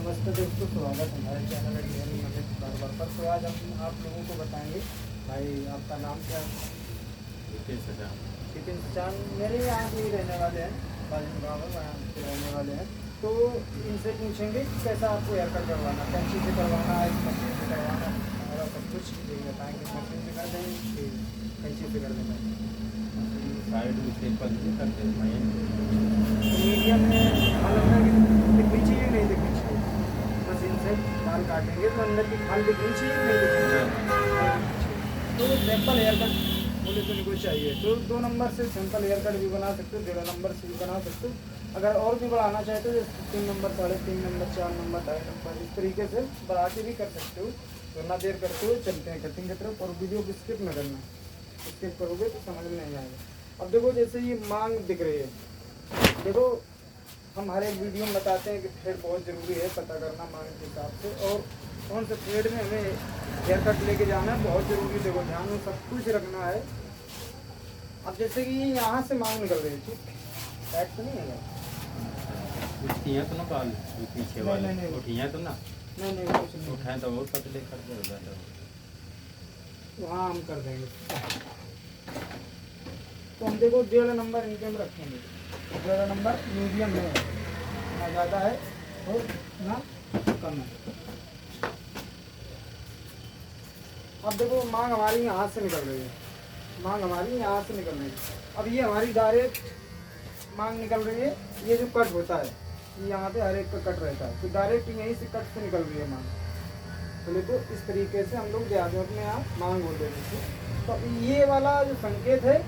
नमस्ते दोस्तों, स्वागत है हमारे चैनल बार पर। तो आज हम आप लोगों को बताएंगे, भाई आपका नाम क्या है? नितिन सचान। मेरे यहाँ के ही रहने वाले हैं, बाजू गाँव है, वहाँ के रहने वाले हैं। तो इनसे पूछेंगे कि कैसा आपको हेयर कट करवाना, कैंची से करवाना है, मशीन से करवाना है, और सब कुछ यही बताएँगे। मशीन से कर देंगे कि कैंची से कर देंगे? मीडियम में दिखनी चाहिए, नहीं दिखनी चाहिए? मशीन से बाल काटेंगे तो अंदर की खाल दिखनी चाहिए, नहीं दिखनी चाहिए? तो सिंपल हेयर कट बोले तो इनको चाहिए, तो 2 नंबर से सिंपल हेयर कट भी बना सकते हो, 1.5 नंबर से भी बना सकते हो। अगर और भी बढ़ाना चाहते हो जैसे 3 नंबर, 3.5 नंबर, 4 नंबर, 2.5 नंबर, इस तरीके से बढ़ा के भी कर सकते हो। तो ना देर करते हुए चलते हैं कटिंग की तरफ, और वीडियो को स्किप न करना, स्किप करोगे तो समझ में नहीं आएगा। अब देखो, जैसे ये मांग दिख रही है, देखो हम हर एक वीडियो में बताते हैं कि थ्रेड बहुत ज़रूरी है पता करना मांग के हिसाब से, और कौन से थ्रेड में हमें हेयर कट लेके जाना है बहुत ज़रूरी है। देखो ध्यान में सब कुछ रखना है। अब जैसे कि यहाँ से मांग निकल रही है, ठीक टाइट तो नहीं है? उठती हैं तो ना बाल पीछे वाले नहीं उठी हैं तो ना नहीं नहीं कुछ नहीं उठाएं तो और पतले कर दे हो जाता वहाँ हम कर देंगे। तो हम देखो 1.5 नंबर इनके में रखेंगे, 1.5 नंबर मीडियम में है, ना ज़्यादा है और ना कम है। अब देखो मांग हमारी यहाँ से निकल रही है, मांग हमारी यहाँ से निकल रही है। अब ये हमारी डायरेक्ट मांग निकल रही है। ये जो कट होता है ये यहाँ पे हर एक का कट रहता है, तो डायरेक्ट यहीं से कट से निकल रही है मांग। बोले तो इस तरीके से हम लोग देहात में अपने यहाँ मांग बोलते हैं। तो ये वाला जो संकेत है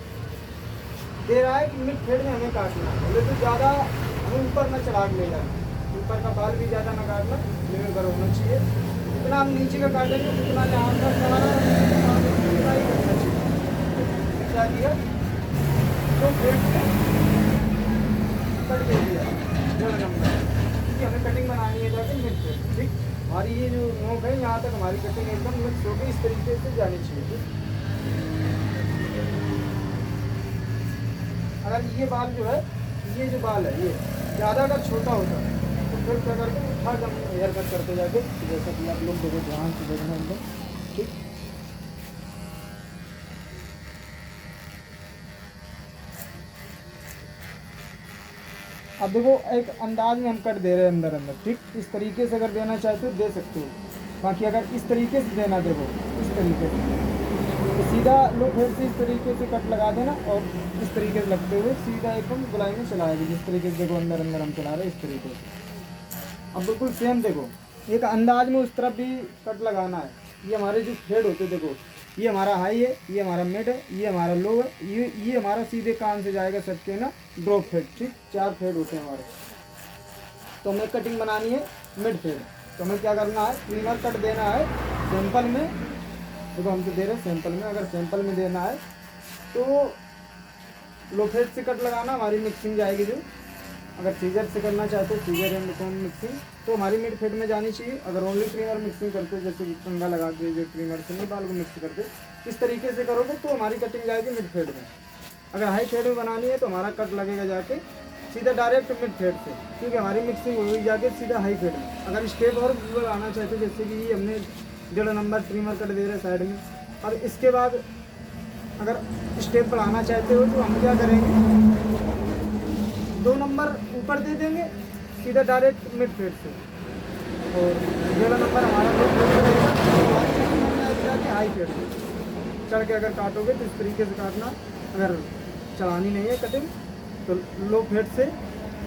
दे रहा है कि मिड थ्रेड में हमें काटना है। बोले तो ज़्यादा हमें ऊपर न चढ़ा ले जाना, ऊपर का बाल भी ज़्यादा ना काटना, लेवल पर होना चाहिए। जितना हम नीचे का काटेंगे उतना यहाँ का सहारा उतना ही करना चाहिए। क्या किया तो थ्रेड में कट दे दिया 1.5 नंबर, क्योंकि हमें कटिंग बनानी है जाके मिड थ्रेड। ठीक, हमारी ये जो नोक है यहाँ तक हमारी कटिंग एकदम मिक्स होकर इस तरीके से जानी चाहिए। ठीक, अगर ये बाल जो है, ये जो बाल है ये ज़्यादा अगर छोटा होता है तो फिर क्या करते हैं, उठा कर हेयर कट करते जाके, जैसा कि आप लोग देखो ध्यान से देखना एकदम। ठीक, अब देखो एक अंदाज में हम कट दे रहे हैं अंदर अंदर। ठीक, इस तरीके से अगर देना चाहते हो दे सकते हो, बाकी अगर इस तरीके से देना, देखो इस तरीके से तो सीधा लो, फिर से इस तरीके से कट लगा देना, और इस तरीके से लगते हुए सीधा एकदम गुलाई में चलाएगी, जिस तरीके से देखो अंदर अंदर हम चला रहे हैं इस तरीके से। अब बिल्कुल सेम देखो, एक अंदाज में उस तरफ भी कट लगाना है। ये हमारे जो थ्रेड होते हैं, देखो ये हमारा हाई है, ये हमारा मिड है, ये हमारा लो है, ये हमारा सीधे कान से जाएगा सबके ना ड्रॉप थ्रेड। ठीक, 4 थ्रेड होते हैं हमारे। तो हमें कटिंग बनानी है मिड थ्रेड, तो हमें क्या करना है, ट्रिमर कट देना है सैंपल में। देखो हम तो दे रहे हैं सैंपल में, अगर सैंपल में देना है तो लो थ्रेड से कट लगाना, हमारी मिक्सिंग जाएगी जो। अगर सीजर से करना चाहते हो, सीजर एंड कौन मिक्सिंग, तो हमारी मिड थ्रेड में जानी चाहिए। अगर ओनली ट्रिमर मिक्सिंग करते हो, जैसे कि कंगा लगा के जो ट्रिमर से नहीं बाल को मिक्स करते, इस तरीके से करोगे तो हमारी कटिंग जाएगी मिड थ्रेड में। अगर हाई थ्रेड में बनानी है तो हमारा कट लगेगा जाके सीधा डायरेक्ट मिड थ्रेड से, क्योंकि हमारी मिक्सिंग होगी जाके सीधा हाई थ्रेड में। अगर स्टेप और आना चाहते हो, जैसे कि हमने 1.5 नंबर ट्रिमर कट दे रहे हैं साइड में, और इसके बाद अगर स्टेप बढ़ाना चाहते हो तो हम क्या करेंगे, 2 नंबर ऊपर दे देंगे सीधा डायरेक्ट मिड थ्रेड से, और 1.5 नंबर हमारा मिड थ्रेड रहेगा जाके हाई थ्रेड से। चढ़ के अगर काटोगे तो इस तरीके से काटना। अगर चढ़ानी नहीं है कटिंग तो लो थ्रेड से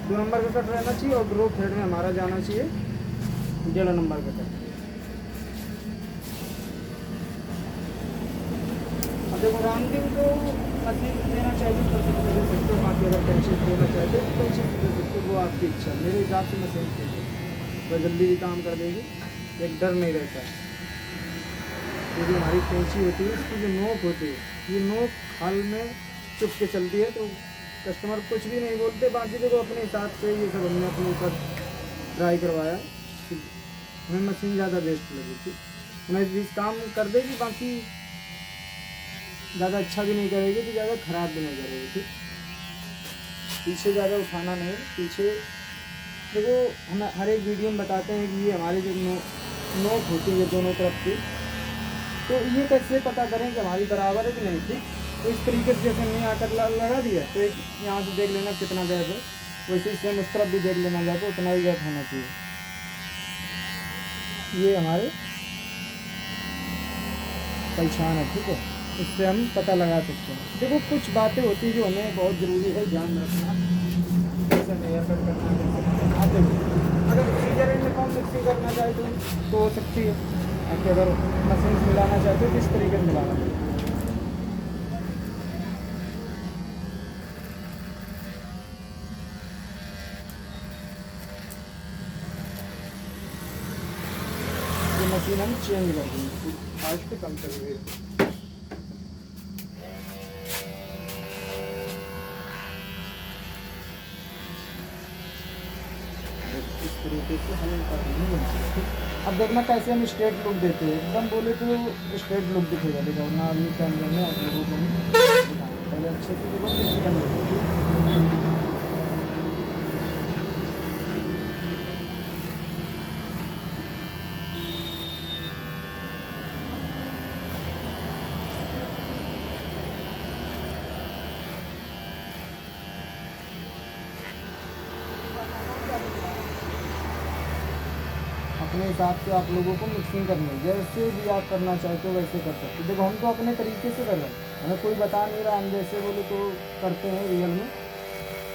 2 नंबर का कट रहना चाहिए, और लो थ्रेड में हमारा जाना चाहिए 1.5 नंबर का कट। अब देखो राउंडिंग को मशीन देना चाहिए तो दे सकते हो, बाकी अगर कैंची देना चाहते हो तो कैंची दे सकते हो, वो आपकी इच्छा है। मेरे हिसाब से मशीन चाहिए, वह जल्दी भी काम कर देगी, एक डर नहीं रहता है। ये जो हमारी कैंची होती है, इसकी जो नोक होती है, ये नोक हाल में चुप के चलती है, तो कस्टमर कुछ भी नहीं बोलते। बाकी देखो अपने हिसाब से ये सब हमने अपने ऊपर ट्राई करवाया, हमें मशीन ज़्यादा बेस्ट लगी थी। हमें जिस काम कर देगी, बाकी ज़्यादा अच्छा भी नहीं करेगी तो ज़्यादा ख़राब भी नहीं करेगी। ठीक, पीछे ज़्यादा उठाना नहीं, पीछे देखो हम हर एक वीडियो में बताते हैं कि ये हमारी जो नोक होती है दोनों तरफ की, तो ये कैसे पता करें कि हमारी बराबर है कि नहीं। ठीक, तो इस तरीके से जैसे हमने आकर लगा दिया, तो एक यहाँ से देख लेना कितना गैप है, वैसे ही सेम उस तरफ भी देख लेना गैप, उतना ही गैप होना चाहिए। ये हमारे पहचान है। ठीक है, इससे हम पता लगा सकते हैं। देखो कुछ बातें होती हैं जो हमें बहुत ज़रूरी है ध्यान रखना, जैसे हमें हेयर कट करना है। आप देखो अगर सीजर एंड में कौन मिक्सिंग करना चाहे तो हो सकती है, आपके अगर मशीन से मिलाना चाहते हो किस तरीके से मिलाना चाहिए। ये मशीन हम चेंज कर देंगे, फास्ट कम कर देंगे। इस तरीके से हम कर। अब देखना कैसे हम स्ट्रेट लुक देते हैं, एकदम बोले तो स्ट्रेट लुक दिखेगा। देखो ना अभी कैमरे में आप लोगों को दिखाएं। पहले अच्छे से देखो किसी का नहीं। अपने हिसाब से आप लोगों को मिक्सिंग करनी है, जैसे भी आप करना चाहते हो वैसे कर सकते हो। देखो हम तो अपने तरीके से कर रहे हैं, हमें कोई बता नहीं रहा, हम जैसे बोले तो करते हैं रियल में,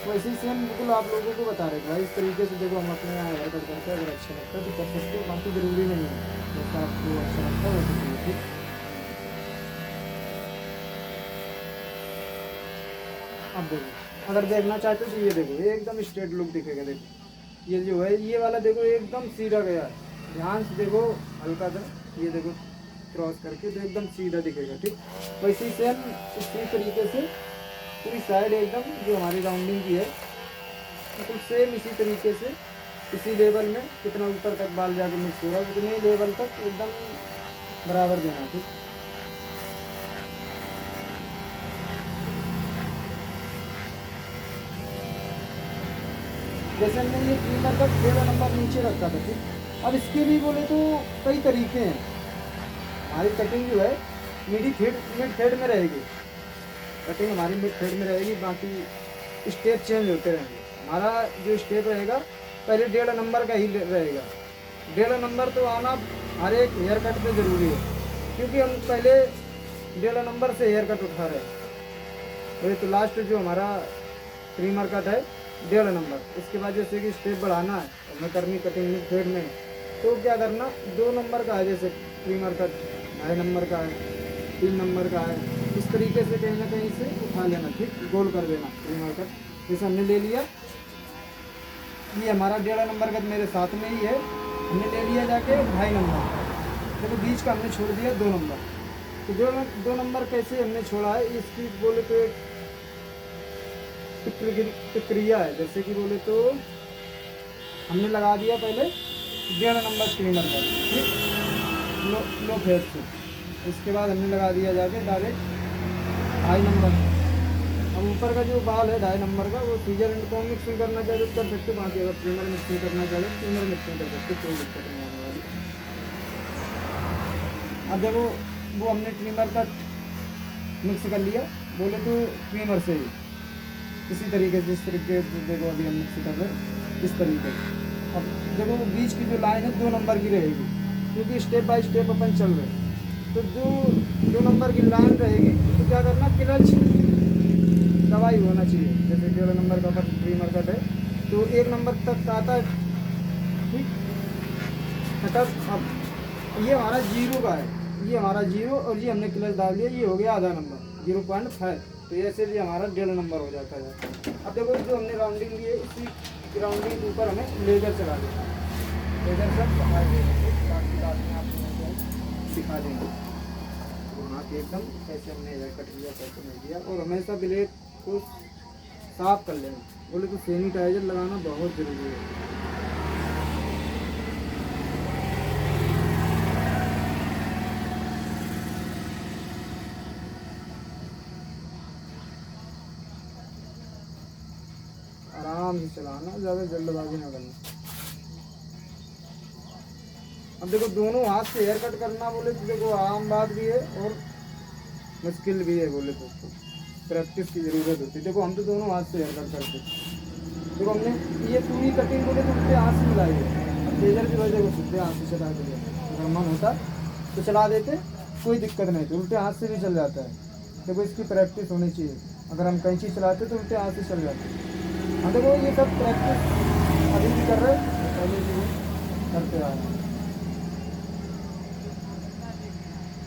वैसे ही सेम बिल्कुल आप लोगों को बता रहे थे भाई। इस तरीके से देखो हम अपने यहाँ हेयर कट करते हैं, अगर अच्छा लगता है तो कर सकते हो, बाकी ज़रूरी नहीं है, जैसा आपको अच्छा लगता है वैसे कीजिए। ठीक, अब देखो अगर देखना चाहते हो तो ये देखो ये एकदम स्ट्रेट लुक दिखेगा। देखो ये जो है ये वाला देखो एकदम सीधा गया है, ध्यान से देखो हल्का सा, ये देखो क्रॉस करके तो एकदम सीधा दिखेगा। ठीक, वैसे ही सेम इसी तरीके से पूरी साइड एकदम जो हमारी राउंडिंग की है बिल्कुल सेम इसी तरीके से इसी लेवल में कितना ऊपर तक बाल जाके मिक्स होगा उतने लेवल तक एकदम बराबर देना। ठीक, जैसे हमने ये ट्रिमर का 13 नंबर नीचे रखा था। ठीक, अब इसके भी बोले तो कई तरीके हैं। हमारी कटिंग जो है मिड फेड में रहेगी, कटिंग हमारी मिड फेड में रहेगी, बाकी स्टेप चेंज होते रहेंगे। हमारा जो स्टेप रहेगा पहले 1.5 नंबर का ही रहेगा। 1.5 नंबर तो आना हर एक हेयर कट पे ज़रूरी है, क्योंकि हम पहले 1.5 नंबर से हेयर कट उठा रहे हैं। वही तो लास्ट जो हमारा ट्रिमर कट है 1.5 नंबर, इसके बाद जैसे कि स्टेप बढ़ाना है हमें करनी कटिंग मिड फेड में, तो क्या करना 2 नंबर का है, जैसे ट्रिमर कट 2.5 नंबर का है, 3 नंबर का है, इस तरीके से कहीं ना कहीं से उठा लेना। ठीक, गोल कर देना ट्रिमर कट, जैसे हमने ले लिया ये हमारा 1.5 नंबर का मेरे साथ में ही है, हमने ले लिया जाके 2.5 नंबर, देखो बीच का हमने छोड़ दिया 2 नंबर। तो 2 नंबर कैसे हमने छोड़ा है, इसकी बोले तो एक प्रक्रिया है। जैसे कि बोले तो हमने लगा दिया पहले 1.5 नंबर ट्रिमर का, ठीक, लो फेस से, इसके बाद हमने लगा दिया जाके डायरेक्ट 2.5 नंबर। अब ऊपर का जो बाल है 2.5 नंबर का वो सीजर एंड कौन मिक्सिंग करना चाहे तो कर सकते, बाकी अगर ट्रिमर मिक्सिंग करना चाहे ट्रिमर मिक्सिंग कर सकते, कोई दिक्कत नहीं आने वाली। अब देखो वो हमने ट्रिमर का मिक्स कर लिया, बोले तो ट्रिमर से ही इसी तरीके से, इस तरीके से देखो अभी हम मिक्स कर रहे हैं इस तरीके से। अब देखो वो बीच की जो लाइन है 2 नंबर की रहेगी, क्योंकि स्टेप बाय स्टेप अपन चल रहे हैं, तो जो 2 नंबर की लाइन रहेगी तो क्या करना क्लच दबाई होना चाहिए। जैसे 1.5 नंबर का ट्रिमर कट है तो 1 नंबर तक आता है। ठीक, कटअप अब ये हमारा 0 का है, ये हमारा 0 और ये हमने क्लच डाल दिया, ये हो गया आधा नंबर 0.5, तो ऐसे भी हमारा 1.5 नंबर हो जाता है। अब देखो जो हमने राउंडिंग ली है इसी राउंडिंग के ऊपर हमें लेजर चला देना, लेजर सब सफाई देंगे, बाकी बाद में आपको सिखा देंगे वहाँ के एकदम कैसे हमने हेयर कट लिया कैसे नहीं दिया। और हमेशा ब्लेड को साफ कर लेना, बोले तो सैनिटाइजर लगाना बहुत ज़रूरी है। आराम से चलाना, ज़्यादा जल्दबाजी ना करना। अब देखो दोनों हाथ से हेयर कट करना बोले तो देखो आम बात भी है और मुश्किल भी है बोले तो प्रैक्टिस की ज़रूरत होती है। देखो हम तो दोनों हाथ से हेयर कट करते हैं। देखो हमने ये पूरी कटिंग बोले तो उल्टे हाथ से मिलाई है। अब लेजर की वजह को सीधे हाथ से चला देते, अगर मन होता तो चला देते, कोई दिक्कत नहीं, तो उल्टे हाथ से भी चल जाता है। देखो इसकी प्रैक्टिस होनी चाहिए। अगर हम कैंची चलाते तो उल्टे हाथ से चल जाते। हाँ देखो ये सब प्रैक्टिस अभी भी कर रहे हैं, पहले से भी करते आ रहे हैं।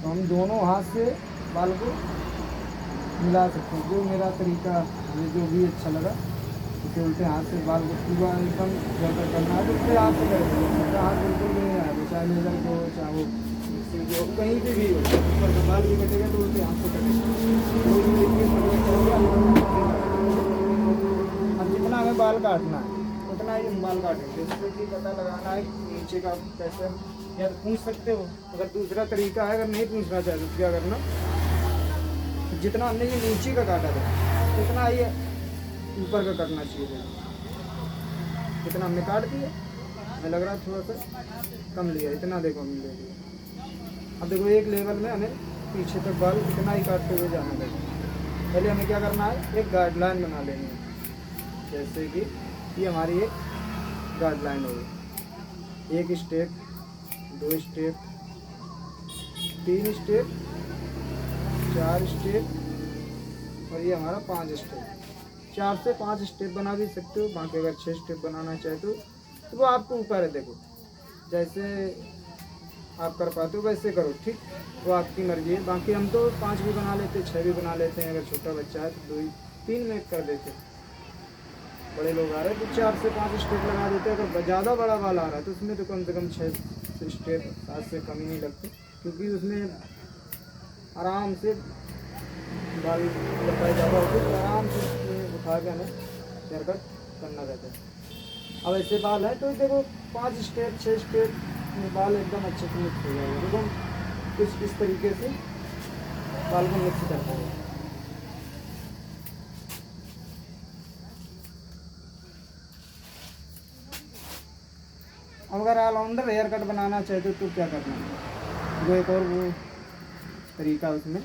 तो हम दोनों हाथ से बाल को मिला सकते हैं। जो मेरा तरीका ये जो भी अच्छा लगा, इसे उल्टे हाथ से बाल को पूरा एकदम बेहतर करना है तो उल्टे हाथ से कर सकते। हाथ बिल्कुल भी नहीं आएगा, चाहे लेजर को चाहे वो मिक्सी को कहीं पे भी हो, ऊपर का बाल भी कटेगा तो उल्टे हाथ से कटेगा। अब जितना हमें बाल काटना है उतना ही हम बाल काटेंगे। जैसे कि पता लगाना है नीचे का कैसे, या तो पूछ सकते हो। अगर दूसरा तरीका है, अगर नहीं पूछना चाहते तो क्या करना, जितना हमने ये नीचे का काटा था उतना ही ऊपर का काटना चाहिए। जितना हमने काट दिया, हमें लग रहा है थोड़ा सा कम लिया, इतना देखो हमने ले लिया। अब देखो एक लेवल में हमें पीछे तक बाल इतना ही काटते हुए जाना चाहिए। पहले हमें क्या करना है, एक गाइडलाइन बना लेनी है। जैसे कि ये हमारी एक गाइडलाइन होगी, एक स्टेप, 2 स्टेप, 3 स्टेप, 4 स्टेप और ये हमारा 5 स्टेप। 4 से 5 स्टेप बना भी सकते हो। बाकी अगर 6 स्टेप बनाना चाहते हो तो वो आपको ऊपर है। देखो जैसे आप कर पाते हो वैसे करो, ठीक, वो आपकी मर्जी है। बाकी हम तो 5 भी बना लेते, 6 भी बना लेते हैं। अगर छोटा बच्चा है तो 2 3 में कर देते। बड़े लोग आ रहे हैं तो 4 से 5 स्टेप लगा देते। अगर ज़्यादा बड़ा बाल आ रहा है तो उसमें तो कम से कम 6 स्टेप 7 से कम ही नहीं लगते, क्योंकि उसमें आराम से बाल लंबाई ज़्यादा होती है तो आराम से उठा के हमें हेयर कट करना रहता है। अब ऐसे बाल है तो देखो 5 स्टेप 6 स्टेप में बाल एकदम अच्छे से मिक्स हो जाएगा। देखो हम कुछ इस तरीके से बाल को मिक्स करते हैं। अब अगर ऑलराउंडर हेयर कट बनाना चाहते हो तो क्या करना है, वो एक और वो तरीका उसमें।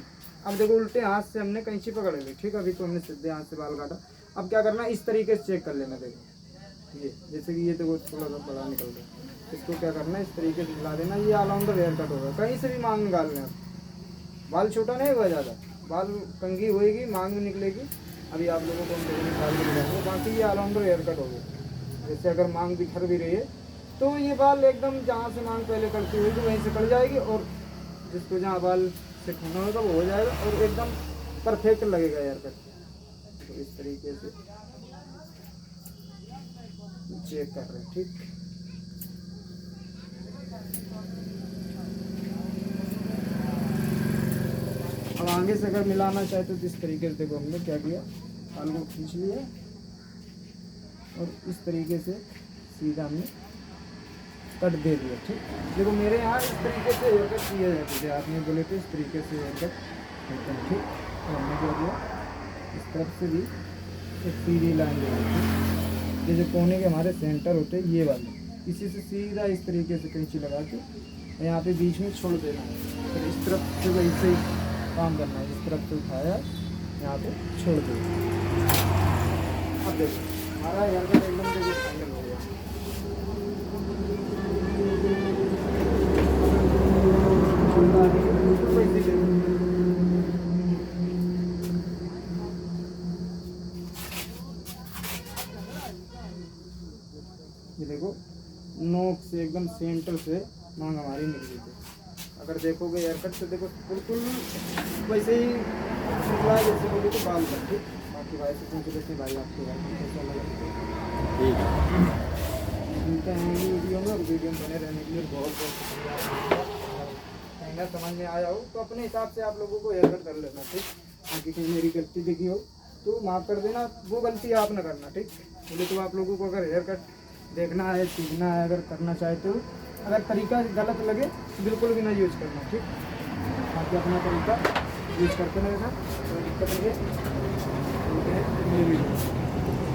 अब देखो उल्टे हाथ से हमने कैंची पकड़ ली, ठीक है, अभी तो हमने सीधे हाथ से बाल काटा। अब क्या करना है, इस तरीके से चेक कर लेना। देखो ये जैसे कि ये देखो थोड़ा सा बड़ा निकल गया, इसको क्या करना है, इस तरीके से मिला देना। ये ऑलराउंडर हेयर कट होगा। कहीं से भी मांग निकाल लें, बाल छोटा नहीं हुआ ज़्यादा, बाल कंघी होएगी, मांग भी निकलेगी। अभी आप लोगों को हम निकाल के दिखाएंगे। बाकी ये ऑलराउंडर हेयर कट हो गया। जैसे अगर मांग बिखर भी रही है तो ये बाल एकदम जहाँ से मांग पहले करती हुई तो वहीं से कट जाएगी, और जिसको जहाँ बाल से होना होगा वो हो जाएगा और एकदम परफेक्ट लगेगा हेयर कट। तो इस तरीके से चेक कर रहे हैं, ठीक। अब आगे से अगर मिलाना चाहते तो इस तरीके से देखो हमने क्या किया, बाल को खींच लिया और इस तरीके से सीधा हमने कट दे दिया, ठीक। देखो मेरे यहाँ इस तरीके से हेयर कट किया जाता है, आपने बोले तो इस तरीके से हेयर कट होता है, ठीक। तो हमने क्या किया, इस तरफ से भी एक सीधी लाइन ले ली। ये जो कोने के हमारे सेंटर होते हैं ये वाले, इसी से सीधा इस तरीके से कैंची लगा के यहाँ पे बीच में छोड़ देना है। फिर इस तरफ से वैसे ही काम करना है, इस तरफ से उठाया यहाँ पे छोड़ दिया। अब देखो हमारा हेयर कट एकदम देखिए फाइनल हो गया। ये देखो नोक से एकदम सेंटर से मांग हमारी निकली थी। अगर देखोगे हेयर कट तो देखो बिल्कुल वैसे ही निकला जैसे बोले तो बाल कट, ठीक। बाकी भाई से पूछ लेते भाई आपके भाई कैसा लगा, ठीक है। मिलते हैं अगली वीडियो में, और वीडियो में बने रहने के लिए बहुत बहुत शुक्रिया। कहना समझ में आया हो तो अपने हिसाब से आप लोगों को हेयर कट कर लेना, ठीक। बाकी कहीं मेरी गलती दिखी हो तो माफ़ कर देना, वो गलती आप ना करना, ठीक। बोले तो आप लोगों को अगर हेयर कट देखना है, सीखना है, अगर करना चाहते हो, अगर तरीका गलत लगे बिल्कुल भी ना यूज करना, ठीक। बाकी अपना तरीका यूज करते रहना, कोई दिक्कत नहीं है।